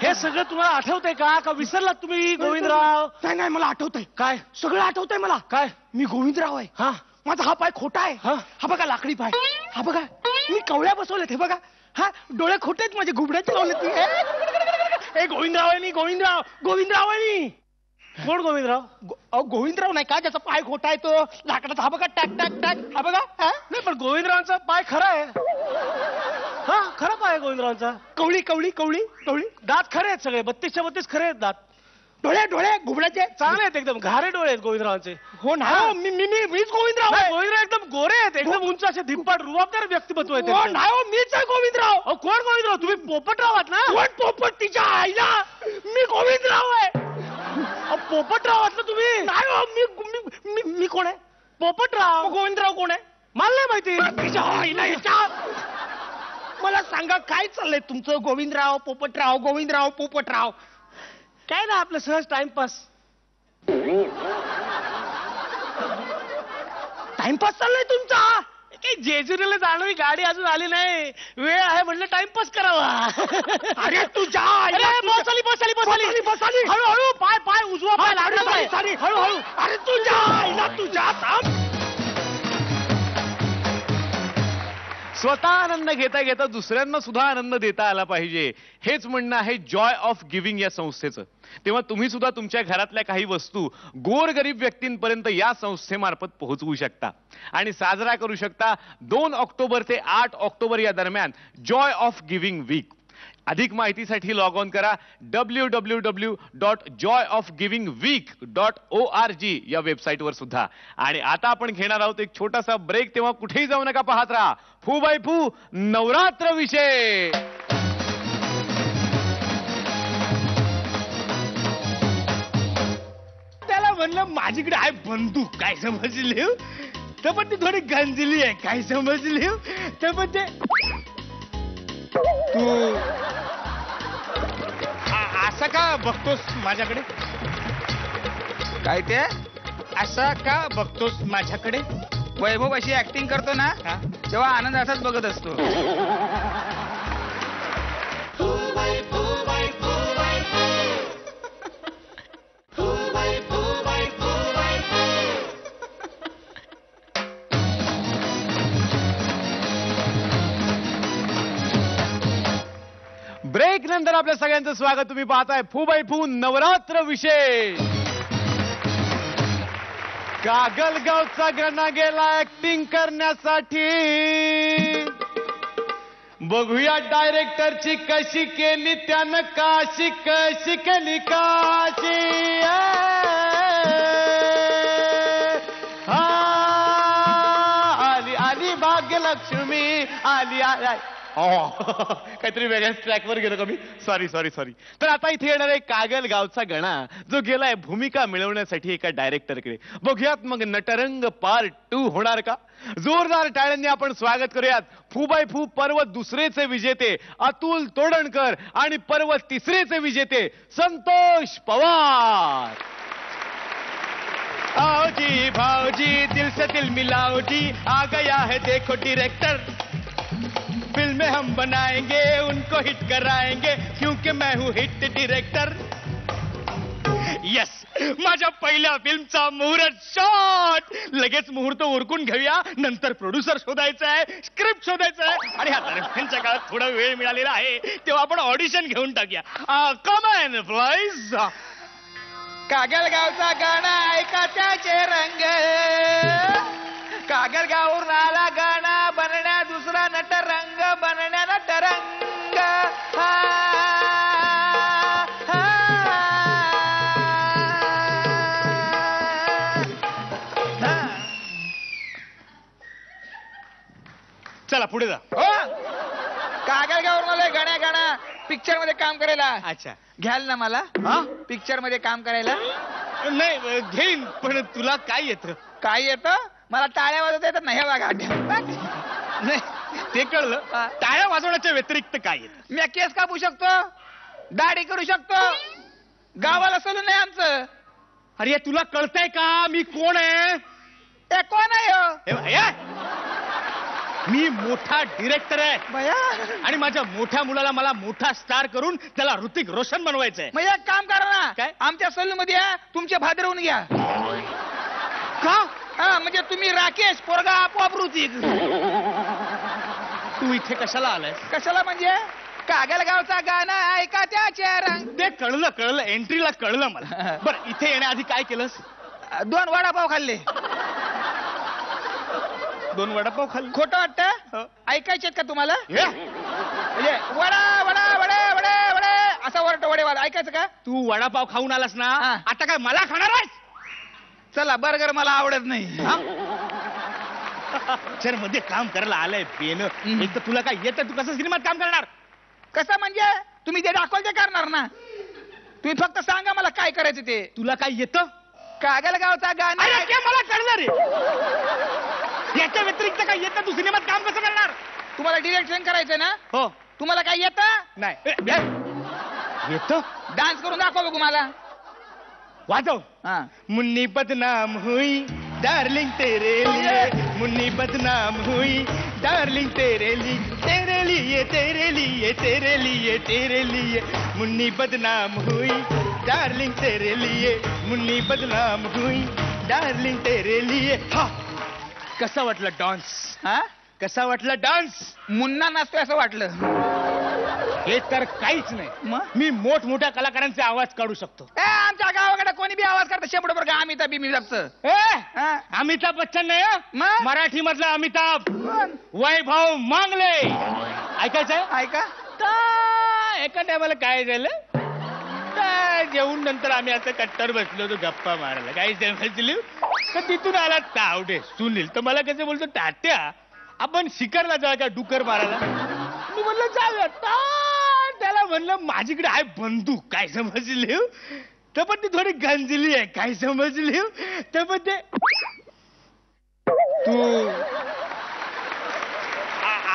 हे सगळं तुम्हाला आठवतंय का विसरलात तुम्ही गोविंदराव? नाही मला आठवतंय. काय? सगळं आठवतंय मला. काय? मी गोविंदराव आहे. हा, माझा हा पाय खोटा आहे. हा बघा लाकडी पाय. हा बघा मी कवळ्या बसवल्यात. हे बघा. हा डोळे खोटे आहेत माझे, घुबड्याचे लावले. गोविंदराव आहे मी. गोविंदराव आहे मी. कोण गोविंदराव? गोविंदराव नाही का, ज्याचा पाय खोटा आहे तो लाकडाचा. हा बघा टाक टाक टाक. हा बघा. नाही पण गोविंदरावांचा पाय खरा आहे. हा खरा पाय आहे गोविंदरावांचा. कवळी कवळी कवळी कवळी. दात खरे आहेत सगळे, 32च्या 32 खरे आहेत दात. डोळे घुबड्याचे चांगले आहेत एकदम. घारे डोळे आहेत गोविंदरावांचे. हो ना. मीच गोविंदराव आहे. गोविंदराव एकदम गोरे आहेत, एकदम उंच असे धिप्पाड रुबाबदार व्यक्तिमत्व आहे. हो ना. मीच आहे गोविंदराव. कोण गोविंदराव? तुम्ही पोपटराव आहात ना? कोण पोपट? तिच्या आईला. मी गोविंदराव आहे. पोपटराव आहात ना तुम्ही? नाही हो. मी कोण आहे? पोपटराव. गोविंदराव कोण आहे? मला नाही माहिती. तिच्या आईला. मला सांगा काय चाललंय तुमचं? गोविंदराव पोपटराव, गोविंदराव पोपटराव. काय ना आपलं सहज टाइमपास. टाइमपास चाललाय तुमचा? काही जेजुरीला जाणारी गाडी अजून आली नाही, वेळ आहे म्हणलं टाइमपास करावा. अरे तुझ्या बस आली. हळूहळू. पाय पाय उजवा पाय लागला. हळूहळू. अरे तुझ्या थांब. स्वतः आनंद घेता घेता दुसऱ्यांना सुद्धा आनंद देता आला पाहिजे, हेच म्हणणं आहे जॉय ऑफ गिव्हिंग या संस्थेचं. तेव्हा तुम्ही सुद्धा तुमच्या घरातल्या काही वस्तू गोरगरीब व्यक्तींपर्यंत या संस्थेमार्फत पोहोचवू शकता आणि साजरा करू शकता 2 ऑक्टोबर ते 8 ऑक्टोबर या दरम्यान जॉय ऑफ गिव्हिंग वीक. अधिक माहितीसाठी लॉग ऑन करा www.joyofgivingweek.org या वेबसाईटवर सुद्धा. आणि आता आपण घेणार आहोत एक छोटासा ब्रेक, तेव्हा कुठेही जाऊ नका, पाहत राहा फू बाय फू नवरात्र विषय. त्याला म्हणलं माझीकडे आहे बंदूक, काय समजली? तर पण ती थोडी गंजली आहे, काय समजली? तर पण ते तू असं का बघतोस माझ्याकडे? काय ते? असं का बघतोस माझ्याकडे? वैभव अशी ऍक्टिंग करतो ना तेव्हा आनंद असाच बघत असतो. ब्रेक नंतर आपल्या सगळ्यांचं स्वागत. तुम्ही पाहताय फू बाय फू नवरात्र विषय. कागलगावचा गणा गेला ऍक्टिंग करण्यासाठी, बघूया डायरेक्टरची कशी केली त्यानं काशी, कशी केली काशी. आली आली बाग भाग्यलक्ष्मी आली आय काहीतरी वेगळ्याच ट्रॅकवर गेलो का मी सॉरी सॉरी सॉरी. तर आता इथे येणार आहे कागल गावचा गणा जो गेलाय भूमिका मिळवण्यासाठी एका डायरेक्टरकडे. बघूयात मग नटरंग पार्ट 2 होणार का? जोरदार टाळ्यांनी आपण स्वागत करूयात फू बाय फू पर्व दुसरेचे विजेते अतुल तोडणकर आणि पर्व तिसरेचे विजेते संतोष पवार. आओ जी भाऊजी दिल से दिल मिलाओ जी आ गया है देखो डायरेक्टर. फिल्में हम बनाएंगे उनको हिट कराएंगे क्योंकि मैं हूं हिट डायरेक्टर. यस माझ्या पहिल्या फिल्मचा मुहूर्त शॉट. लगेच मुहूर्त उरकून घेऊया. नंतर प्रोड्युसर शोधायचा आहे स्क्रिप्ट शोधायचं आहे आणि ह्या दरम्यानच्या काळात थोडा वेळ मिळालेला आहे तेव्हा आपण ऑडिशन घेऊन टाकूया. Come on please. कागल गावचा गाणा ऐका त्याचे रंग. कागल गावरून आला गाणा बनण्या दुसरा नटरंग बनण्या नटरंग. चला पुढे जा. कागल गावरून आलाय गाण्या गाणा पिक्चर मध्ये काम करायला. अच्छा घ्याल ना मला पिक्चर मध्ये काम करायला? नाही घेईन पण तुला काय येतं? काय येतं मला? टाळ्या वाजवता येतात नाही बघा. नाही ते कळलं. टाळ्या वाजवण्याच्या व्यतिरिक्त काय येतं? मी केस कापू शकतो दाढी करू शकतो. गावाला सलून नाही आमचं. अरे तुला कळतंय का मी कोण आहे? ते कोण आहे हो? हे भैया मी मोठा डिरेक्टर आहे भैया. आणि माझ्या मोठ्या मुलाला मला मोठा स्टार करून त्याला ऋतिक रोशन बनवायचंय. मग एक काम करा ना काय? आमच्या सलून मध्ये या तुमचे भादरवून घ्या. का? म्हणजे तुम्ही राकेश पोरगा आपोआप ऋतिक. तू इथे कशाला आलाय? कशाला म्हणजे? कागल गावचा गाणा ऐका त्याचे रंग. ते कळलं कळलं एंट्रीला कळलं मला. बरं इथे येण्याआधी काय केलंस? 2 वडापाव खाल्ले. 2 वडापाव खाल्ले. खोटं वाटतं? ऐकायचे का तुम्हाला? हे? म्हणजे वडा वडा वडे वडे वडे असा वरट वडे वाला ऐकायचं का? तू वडापाव खाऊन आलास ना हा. आता काय मला खाणार आहेस? चला बर्गर मला आवडत नाही. पिक्चर मध्ये काम करायला आलंय बेन. एक तर तुला काय येतं? तू कसं सिनेमात काम करणार? कसं म्हणजे? तुम्ही जे दाखवाल ते करणार ना. तुम्ही फक्त सांगा मला काय करायचं ते. तुला काय येतं? कागल गावचा गाणं अरे ते मला कळलं रे. याच्या व्यतिरिक्त काय येतं? तू सिनेमात काम कसं करणार? तुम्हाला डिरेक्शन करायचं ना? हो. तुम्हाला काय येतं? नाही येतं. डान्स करून दाखवा बघू मला. वाजव. हा. मुन्नी बदनाम हुई डार्लिंग तेरे लिए. मुन्नी बदनाम हुई डार्लिंग तेरे लिए तेरे लिए तेरे लिए तेरे लिए तेरे लिए. मुन्नी बदनाम हुई डार्लिंग तेरे लिए. मुन्नी बदनाम हुई डार्लिंग तेरे लिए. हा कसा वाटला डान्स? हा? कसा वाटला डान्स? मुन्ना नाचतोय असं वाटलं. हे तर काहीच नाही. मग? मी मोठमोठ्या कलाकारांचे आवाज काढू शकतो. आमच्या गावाकडे कोणी बी आवाज करतं शेपडवर का अमिताभ बिमिताभचं. अमिताभ बच्चन नाही हं? मग? मराठी मधला अमिताभ वैभव मांगले. ऐकायचंय? ऐका. काय एका टायमाला काय झालं? काय जेवून नंतर आम्ही असं कट्टर बसलो होतो गप्पा मारायला. काही समजली तर तिथून आला तावडे सुनील. तर मला कसं बोलतो तात्या आपण शिकारला जाऊया का डुकर मारायला? मी म्हणलं जाऊया. त्याला म्हणलं माझीकडे आहे बंदूक. काय समजली? तर पण ती थोडी गंजली आहे. काय समजली? तर पण ते तू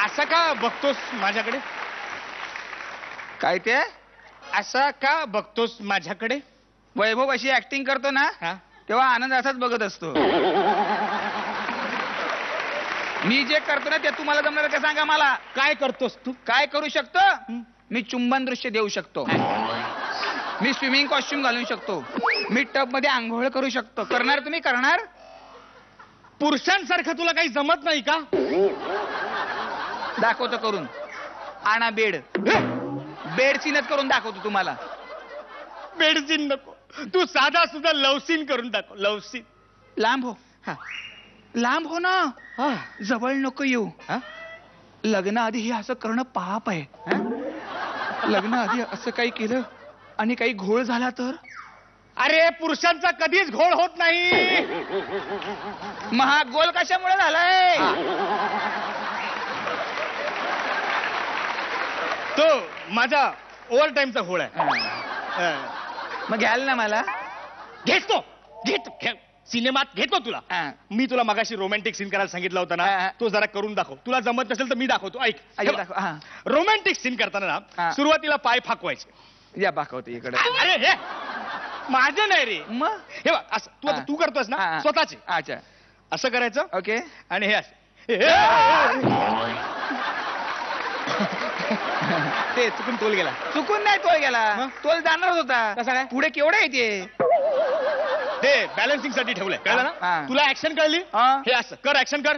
असं का बघतोस माझ्याकडे? काय ते? असा का बघतोस माझ्याकडे? वैभव अशी ऍक्टिंग करतो ना हा? तेव्हा आनंद असाच बघत असतो. मी जे करतो ना ते तुम्हाला जमणार का सांगा मला. काय करतोस तू? काय करू शकतो? मी चुंबन दृश्य देऊ शकतो. मी स्विमिंग कॉस्ट्युम घालू शकतो. मी टब मध्ये आंघोळ करू शकतो. करणार तुम्ही? करणार? पुरुषांसारखं तुला काही जमत नाही का? दाखवतो करून. आणा बेड. बेड सीनच करून दाखवतो तुम्हाला. बेड सीन नको. तू साधा सुद्धा लव सीन करून दाखव. लव सीन. लांब हो. लांब हो ना. जवळ नको येऊ. लग्न आधी हे असं करणं पाप आहे. लग्न आधी असं काही केलं आणि काही घोळ झाला तर? अरे पुरुषांचा कधीच घोळ होत नाही. मग हा गोल कशामुळे झालाय? तो माझा ओव्हर टाइमचा होळ आहे. मग घ्याल ना मला? घेतो सिनेमात घेतो तुला. हा. मी तुला मगाशी रोमॅन्टिक सीन करायला सांगितला होता हा. ना, तो जरा करून दाखव. तुला जमत नसेल तर मी दाखवतो. ऐक दाखव. हा. रोमॅन्टिक सीन करताना हा. ना सुरुवातीला पाय फाकवायचे. या दाखवते इकडे. अरे हे माझं नाही रे. मग हे बघ असं तू आता हा. तू करतोस ना हा. स्वतःचे. अच्छा असं करायचं ओके. आणि हे असं. ते चुकून तोल गेला. चुकून नाही तोल गेला. मग? तोल जाणारच होता. कसा काय? पुढे केवढा येते? ते बॅलन्सिंग साठी ठेवलंय. कळलं ना? हा. तुला ऍक्शन कळली? हा. हे असं कर. ऍक्शन कर.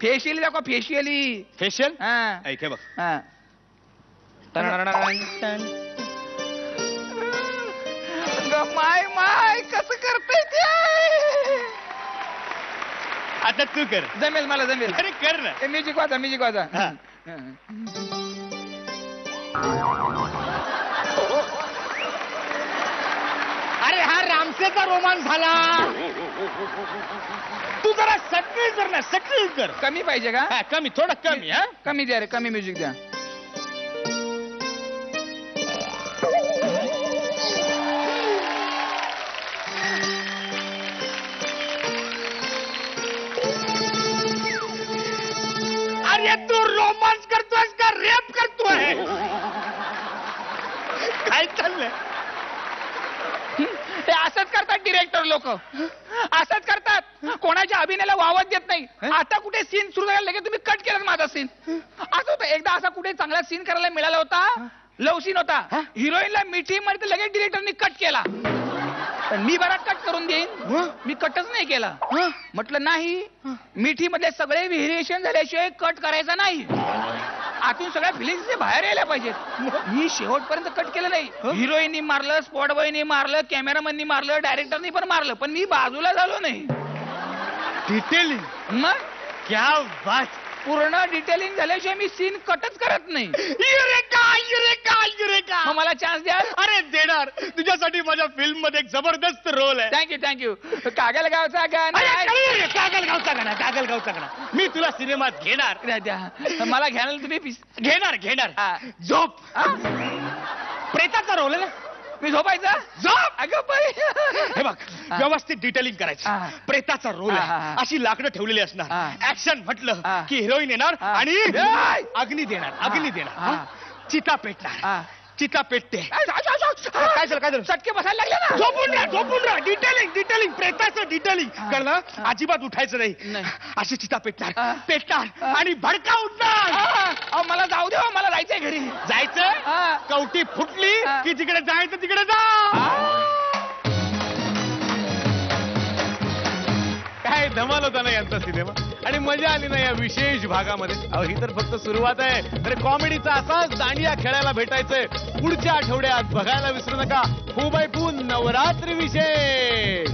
फेशियली दाखवा फेशियली. फेशियल. हा ऐक हे बघ. हा. माय माय कसं करताय ते? आता तू कर. जमेल मला जमेल. अरे कर ना. म्युझिक वाजा म्युझिक वाजा. हा. अरे हा रामसेचा रोमांस झाला. तू जरा सटल कर ना. सटल कर. कमी पाहिजे का? हा, कमी थोडं कमी. हा कमी द्या रे कमी म्युझिक द्या. अरे तू रोमांस करतोयस का रेप करतोय? काय चाललंय? ते असंच करतात डिरेक्टर लोक. असंच करतात. कोणाच्या अभिनयाला वावत देत नाही. आता कुठे सीन सुरू झाला लगेच तुम्ही कट केला माझा सीन. असं होतं एकदा असा कुठे चांगला सीन करायला मिळाला होता. लव सीन होता. हिरोईनला मिठी मध्ये लगेच डिरेक्टरनी कट केला. पण मी बरा कट करून देईन. मी कटच नाही केला. म्हटलं नाही मिठी मधले सगळे व्हेरिएशन झाल्याशिवाय कट करायचा नाही. आतून सगळ्या फिलिंग्स बाहेर यायला पाहिजेत. मी शेवटपर्यंत कट केलं नाही. हिरोईननी मारलं, स्पॉट बॉयनी मारलं, कॅमेरामॅननी मारलं, डायरेक्टरनी पण मारलं, पण मी बाजूला झालो नाही. डिटेलिंग. मग क्या बात. पूर्ण डिटेलिंग झाल्याशिवाय मी सीन कटच करत नाही. Eureka eureka eureka. मग मला चान्स द्या. अरे देणार. तुझ्यासाठी माझ्या फिल्म मध्ये एक जबरदस्त रोल आहे. Thank you thank you. कागल गावचा गाणं अरे, कागल गावचा गाणं. कागल गावचा गाणं. मी तुला सिनेमात घेणार. द्या. मला घ्यायला तुम्ही घेणार घेणार. हा. झोप. हा? प्रेताचा रोल आहे ना. मी झोपायचा. झोप. अगं बाई. हे बघ व्यवस्थित डिटेलिंग करायचं. हा. प्रेताचा रोल हा, आहे. हा. अशी लाकडं ठेवलेली असणार. हा. ऍक्शन म्हटलं हा. की हिरोईन येणार हा. आणि ए! अग्नी देणार. अग्नी देणार. हा. हा? चिता पेटणार. हा. चिता पेटते. काय झालं काय झालं? चटके बसायला लागले ना. झोपून राहा. डिटेलिंग प्रेताचं डिटेलिंग हा. कळलं. हा. अजिबात उठायचं नाही. नाही. अशी चिता पेटणार. हा. पेटणार हा. आणि भडका उठणार. अहो, मला जाऊ दे. मला जायचंय घरी. जायचं. हा. कवटी फुटली हा. की जिकडे जायचं तिकडे जा. काय धमाल होता ना यांचा सिनेमा. आणि मजा आली ना या विशेष भागामध्ये. अहो ही तर फक्त सुरुवात आहे. अरे कॉमेडीचा असाच दांडिया खेळायला भेटायचंय पुढच्या आठवड्यात. बघायला विसरू नका 4x4 नवरात्री विशेष.